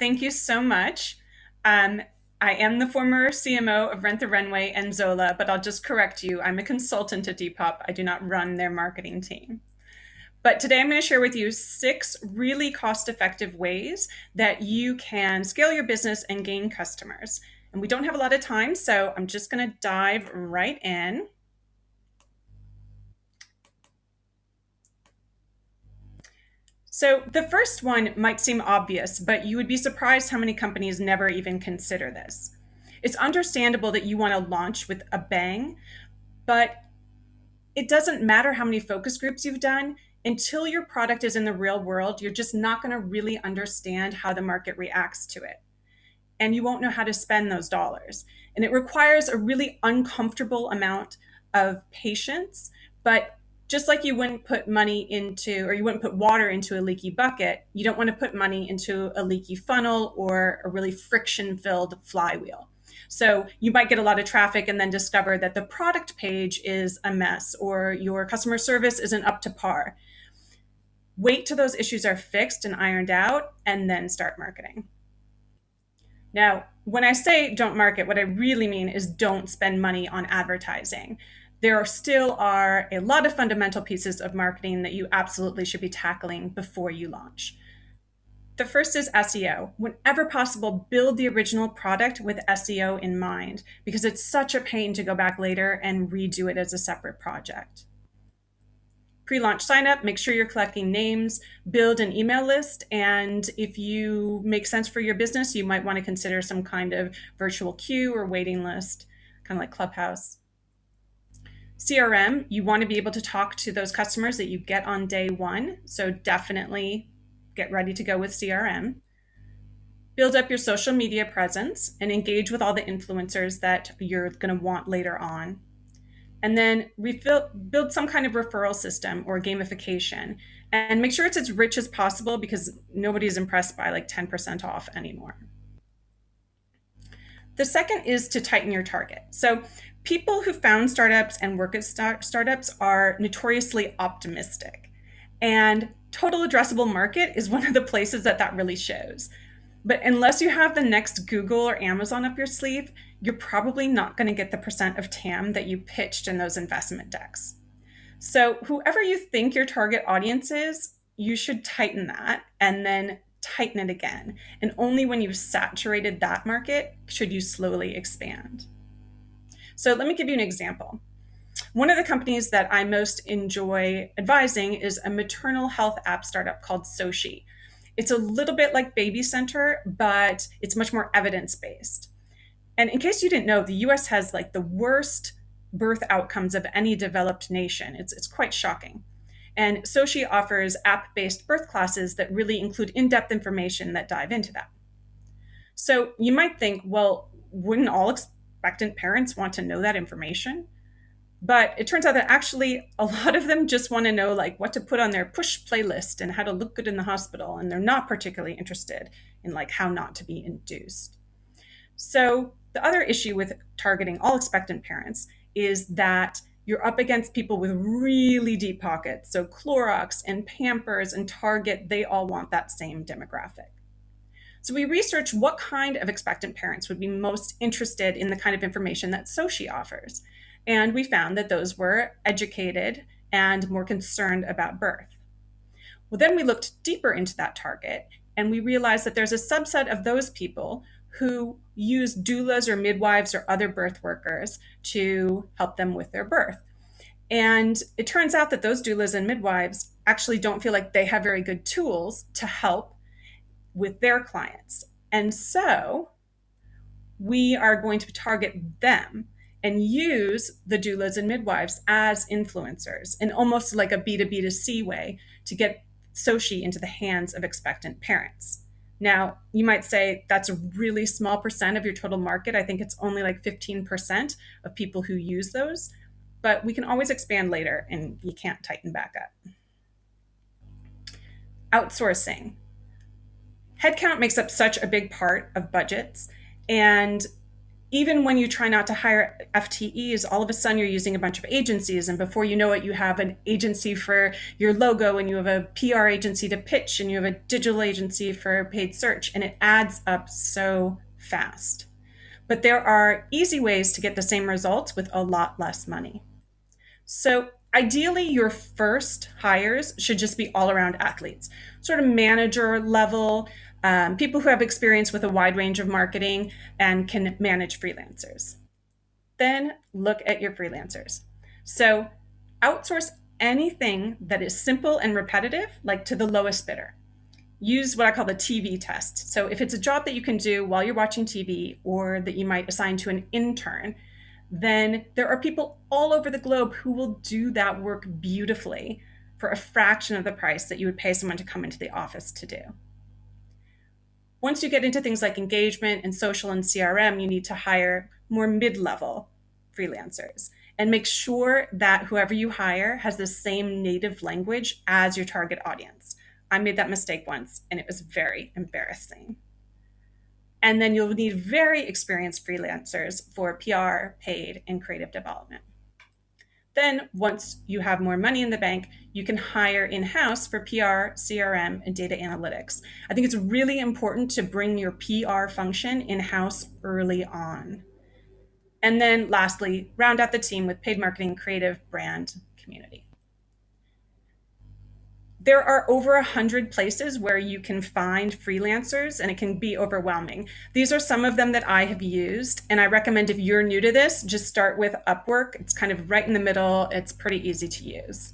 Thank you so much. Um, I am the former CMO of Rent the Runway and Zola, but I'll just correct you. I'm a consultant at Depop. I do not run their marketing team. But today I'm going to share with you 6 really cost-effective ways that you can scale your business and gain customers. And we don't have a lot of time, so I'm just going to dive right in. So the first one might seem obvious, but you would be surprised how many companies never even consider this. It's understandable that you want to launch with a bang, but it doesn't matter how many focus groups you've done. Until your product is in the real world, you're just not going to really understand how the market reacts to it. And you won't know how to spend those dollars. And it requires a really uncomfortable amount of patience, but just like you wouldn't put money into, or you wouldn't put water into a leaky bucket, you don't want to put money into a leaky funnel or a really friction filled flywheel. So you might get a lot of traffic and then discover that the product page is a mess or your customer service isn't up to par. Wait till those issues are fixed and ironed out and then start marketing. Now, when I say don't market, what I really mean is don't spend money on advertising. There still are a lot of fundamental pieces of marketing that you absolutely should be tackling before you launch. The first is SEO. Whenever possible, build the original product with SEO in mind because it's such a pain to go back later and redo it as a separate project. Pre-launch sign up, make sure you're collecting names, build an email list, and if you make sense for your business, you might want to consider some kind of virtual queue or waiting list, kind of like Clubhouse. CRM, you want to be able to talk to those customers that you get on day one, so definitely get ready to go with CRM. Build up your social media presence and engage with all the influencers that you're going to want later on. And then build some kind of referral system or gamification and make sure it's as rich as possible because nobody's impressed by like 10% off anymore. The second is to tighten your target. So people who found startups and work at startups are notoriously optimistic. And total addressable market is one of the places that really shows. But unless you have the next Google or Amazon up your sleeve, you're probably not going to get the percent of TAM that you pitched in those investment decks. So whoever you think your target audience is, you should tighten that and then tighten it again. And only when you've saturated that market should you slowly expand. So let me give you an example. One of the companies that I most enjoy advising is a maternal health app startup called Sochi. It's a little bit like Baby Center, but it's much more evidence-based. And in case you didn't know, the US has like the worst birth outcomes of any developed nation. It's quite shocking. And Sochi offers app-based birth classes that really include in-depth information that dive into that. So you might think, well, wouldn't all expectant parents want to know that information? But it turns out that actually a lot of them just want to know like what to put on their push playlist and how to look good in the hospital. And they're not particularly interested in like how not to be induced. So the other issue with targeting all expectant parents is that you're up against people with really deep pockets. So Clorox and Pampers and Target, they all want that same demographic. So we researched what kind of expectant parents would be most interested in the kind of information that Sochi offers. And we found that those were educated and more concerned about birth. Well, then we looked deeper into that target and we realized that there's a subset of those people who use doulas or midwives or other birth workers to help them with their birth. And it turns out that those doulas and midwives actually don't feel like they have very good tools to help with their clients. And so we are going to target them and use the doulas and midwives as influencers in almost like a B2B2C way to get Sochi into the hands of expectant parents. Now, you might say that's a really small percent of your total market. I think it's only like 15% of people who use those, but we can always expand later and you can't tighten back up. Outsourcing. Headcount makes up such a big part of budgets, and Even when you try not to hire FTEs, all of a sudden you're using a bunch of agencies. And before you know it, you have an agency for your logo, and you have a PR agency to pitch, and you have a digital agency for paid search. And it adds up so fast. But there are easy ways to get the same results with a lot less money. So ideally, your first hires should just be all around athletes, sort of manager level, people who have experience with a wide range of marketing and can manage freelancers. Then look at your freelancers. So outsource anything that is simple and repetitive, like to the lowest bidder. Use what I call the TV test. So if it's a job that you can do while you're watching TV or that you might assign to an intern, then there are people all over the globe who will do that work beautifully for a fraction of the price that you would pay someone to come into the office to do. Once you get into things like engagement and social and CRM, you need to hire more mid-level freelancers and make sure that whoever you hire has the same native language as your target audience. I made that mistake once and it was very embarrassing. And then you'll need very experienced freelancers for PR, paid, and creative development. Then once you have more money in the bank, you can hire in-house for PR, CRM, and data analytics. I think it's really important to bring your PR function in-house early on. And then lastly, round out the team with paid marketing, creative, brand, community. There are over 100 places where you can find freelancers, and it can be overwhelming. These are some of them that I have used, and I recommend if you're new to this, just start with Upwork. It's kind of right in the middle. It's pretty easy to use.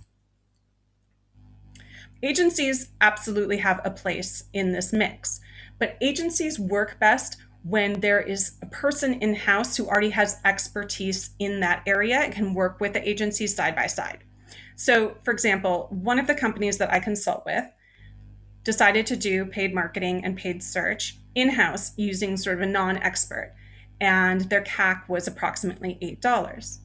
Agencies absolutely have a place in this mix, but agencies work best when there is a person in-house who already has expertise in that area and can work with the agency side by side. So, for example, one of the companies that I consult with decided to do paid marketing and paid search in-house using sort of a non-expert, and their CAC was approximately $8.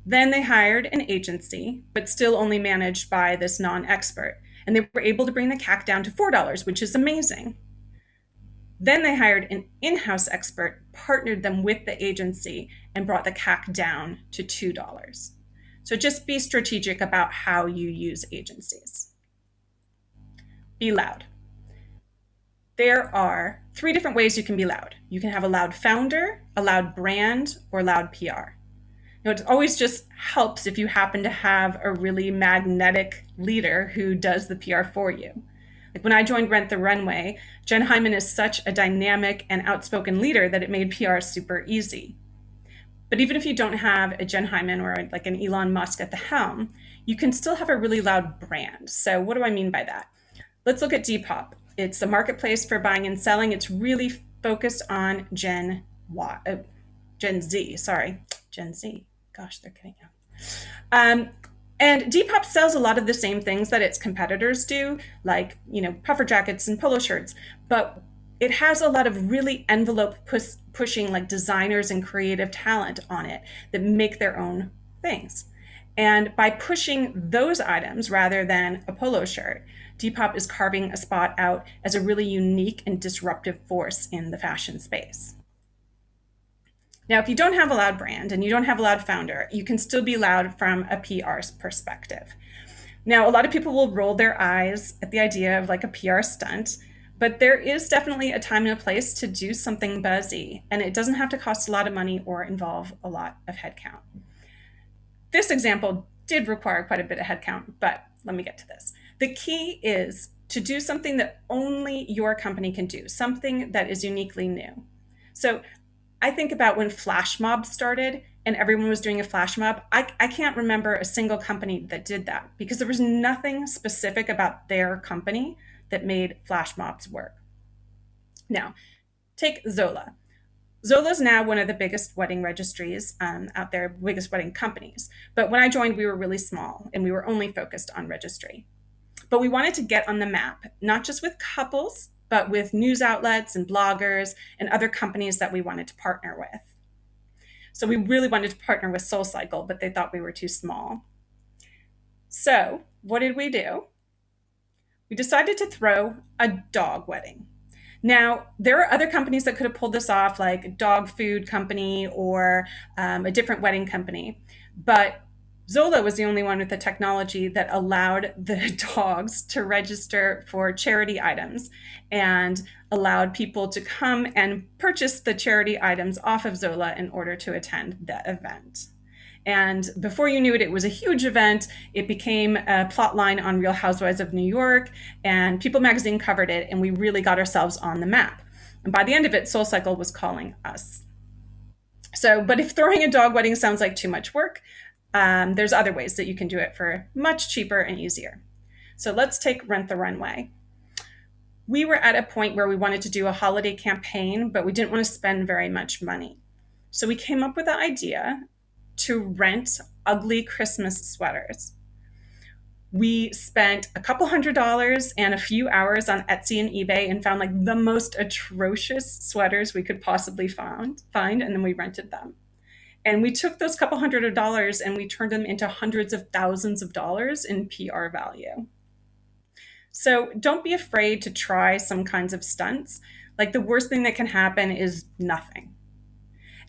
Then they hired an agency, but still only managed by this non-expert, and they were able to bring the CAC down to $4, which is amazing. Then they hired an in-house expert, partnered them with the agency, and brought the CAC down to $2. So just be strategic about how you use agencies. Be loud. There are 3 different ways you can be loud. You can have a loud founder, a loud brand, or loud PR. Now, it always just helps if you happen to have a really magnetic leader who does the PR for you. Like when I joined Rent the Runway, Jen Hyman is such a dynamic and outspoken leader that it made PR super easy. But even if you don't have a Jen Hyman or like an Elon Musk at the helm, you can still have a really loud brand. So what do I mean by that? Let's look at Depop. It's a marketplace for buying and selling. It's really focused on Gen Z. Gosh, they're getting out. And Depop sells a lot of the same things that its competitors do, like, puffer jackets and polo shirts, but it has a lot of really envelope pushing like designers and creative talent on it that make their own things. And by pushing those items rather than a polo shirt, Depop is carving a spot out as a really unique and disruptive force in the fashion space. Now, if you don't have a loud brand and you don't have a loud founder, you can still be loud from a PR perspective. Now, a lot of people will roll their eyes at the idea of like a PR stunt, but there is definitely a time and a place to do something buzzy, and it doesn't have to cost a lot of money or involve a lot of headcount. This example did require quite a bit of headcount, but let me get to this. The key is to do something that only your company can do, something that is uniquely new. So I think about when flash mobs started and everyone was doing a flash mob. I can't remember a single company that did that because there was nothing specific about their company that made flash mobs work. Now, take Zola. Zola is now one of the biggest wedding registries out there, biggest wedding companies. But when I joined, we were really small and we were only focused on registry. But we wanted to get on the map, not just with couples, but with news outlets and bloggers and other companies that we wanted to partner with. So we really wanted to partner with SoulCycle, but they thought we were too small. So what did we do? We decided to throw a dog wedding. Now, there are other companies that could have pulled this off, like a dog food company or a different wedding company. But Zola was the only one with the technology that allowed the dogs to register for charity items and allowed people to come and purchase the charity items off of Zola in order to attend the event. And before you knew it, it was a huge event. It became a plot line on Real Housewives of New York, and People magazine covered it, and we really got ourselves on the map. And by the end of it, SoulCycle was calling us. So, but if throwing a dog wedding sounds like too much work, there's other ways that you can do it for much cheaper and easier. So let's take Rent the Runway. We were at a point where we wanted to do a holiday campaign, but we didn't want to spend very much money. So we came up with the idea to rent ugly Christmas sweaters. We spent a couple $100s and a few hours on Etsy and eBay and found like the most atrocious sweaters we could possibly find, and then we rented them. And we took those couple $100 and we turned them into hundreds of thousands of dollars in PR value. So don't be afraid to try some kinds of stunts. Like the worst thing that can happen is nothing.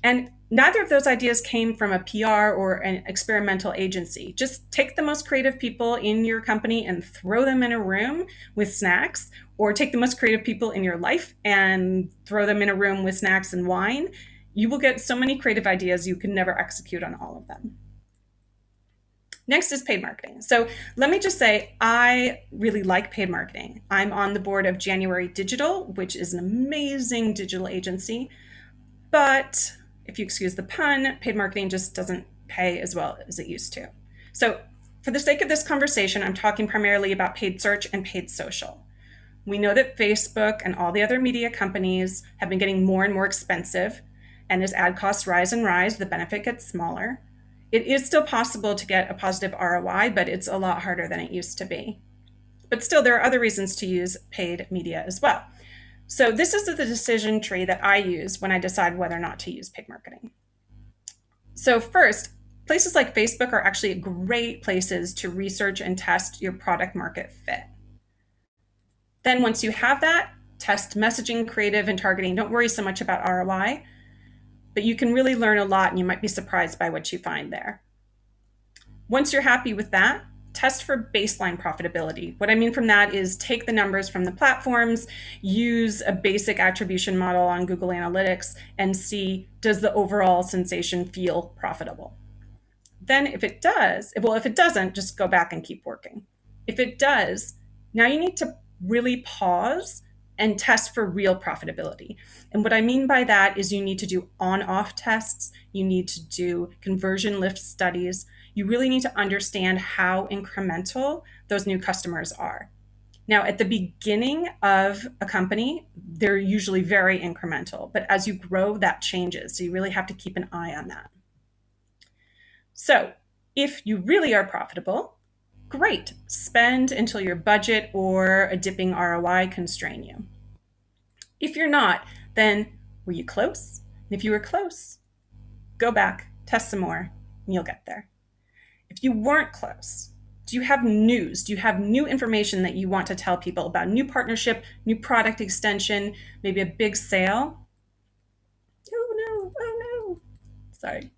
And neither of those ideas came from a PR or an experimental agency. Just take the most creative people in your company and throw them in a room with snacks, or take the most creative people in your life and throw them in a room with snacks and wine. You will get so many creative ideas, you can never execute on all of them. Next is paid marketing. So let me just say, I really like paid marketing. I'm on the board of January Digital, which is an amazing digital agency. But if you excuse the pun, paid marketing just doesn't pay as well as it used to. So for the sake of this conversation, I'm talking primarily about paid search and paid social. We know that Facebook and all the other media companies have been getting more and more expensive. And as ad costs rise and rise, the benefit gets smaller. It is still possible to get a positive ROI, but it's a lot harder than it used to be. But still, there are other reasons to use paid media as well. So this is the decision tree that I use when I decide whether or not to use paid marketing. So first, places like Facebook are actually great places to research and test your product market fit. Then once you have that, test messaging, creative, and targeting. Don't worry so much about ROI, but you can really learn a lot and you might be surprised by what you find there. Once you're happy with that, test for baseline profitability. What I mean from that is take the numbers from the platforms, use a basic attribution model on Google Analytics, and see, does the overall sensation feel profitable? Then if it does, if it doesn't, just go back and keep working. If it does, now you need to really pause and test for real profitability. And what I mean by that is you need to do on-off tests, you need to do conversion lift studies, you really need to understand how incremental those new customers are. Now, at the beginning of a company, they're usually very incremental, but as you grow, that changes. So you really have to keep an eye on that. So if you really are profitable, great, spend until your budget or a dipping ROI constrain you. If you're not, then were you close? And if you were close, go back, test some more, and you'll get there. If you weren't close, do you have news? Do you have new information that you want to tell people about new partnership, new product extension, maybe a big sale? Oh no. Sorry.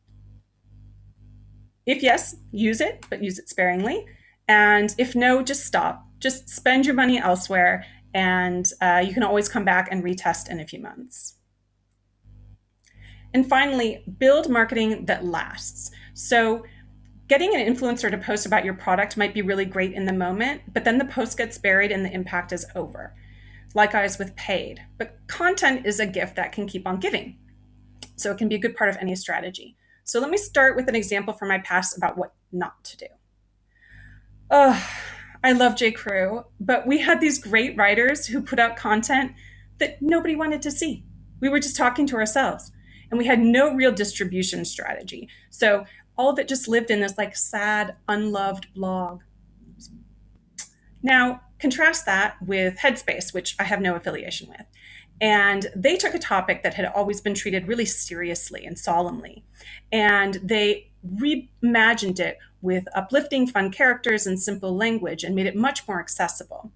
If yes, use it, but use it sparingly. And if no, just stop. Just spend your money elsewhere, and you can always come back and retest in a few months. And finally, build marketing that lasts. So getting an influencer to post about your product might be really great in the moment, but then the post gets buried and the impact is over. Likewise with paid. But content is a gift that can keep on giving. So it can be a good part of any strategy. So let me start with an example from my past about what not to do. I love J. Crew, but we had these great writers who put out content that nobody wanted to see. We were just talking to ourselves, and we had no real distribution strategy. So all of it just lived in this like sad, unloved blog. Now, contrast that with Headspace, which I have no affiliation with. And they took a topic that had always been treated really seriously and solemnly, and they reimagined it with uplifting, fun characters and simple language and made it much more accessible.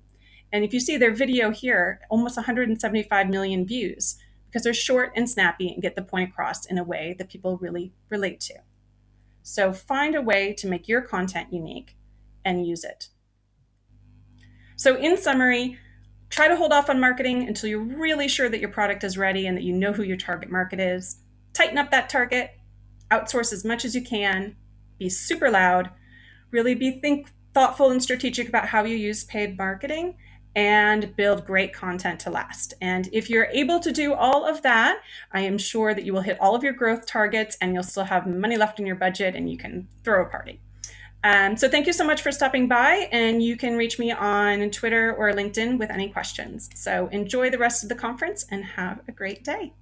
And if you see their video here, almost 175 million views, because they're short and snappy and get the point across in a way that people really relate to. So find a way to make your content unique and use it. So in summary, try to hold off on marketing until you're really sure that your product is ready and that you know who your target market is. Tighten up that target, outsource as much as you can, be super loud, really think thoughtful and strategic about how you use paid marketing, and build great content to last. And if you're able to do all of that, I am sure that you will hit all of your growth targets and you'll still have money left in your budget and you can throw a party. So thank you so much for stopping by, and you can reach me on Twitter or LinkedIn with any questions. So enjoy the rest of the conference and have a great day.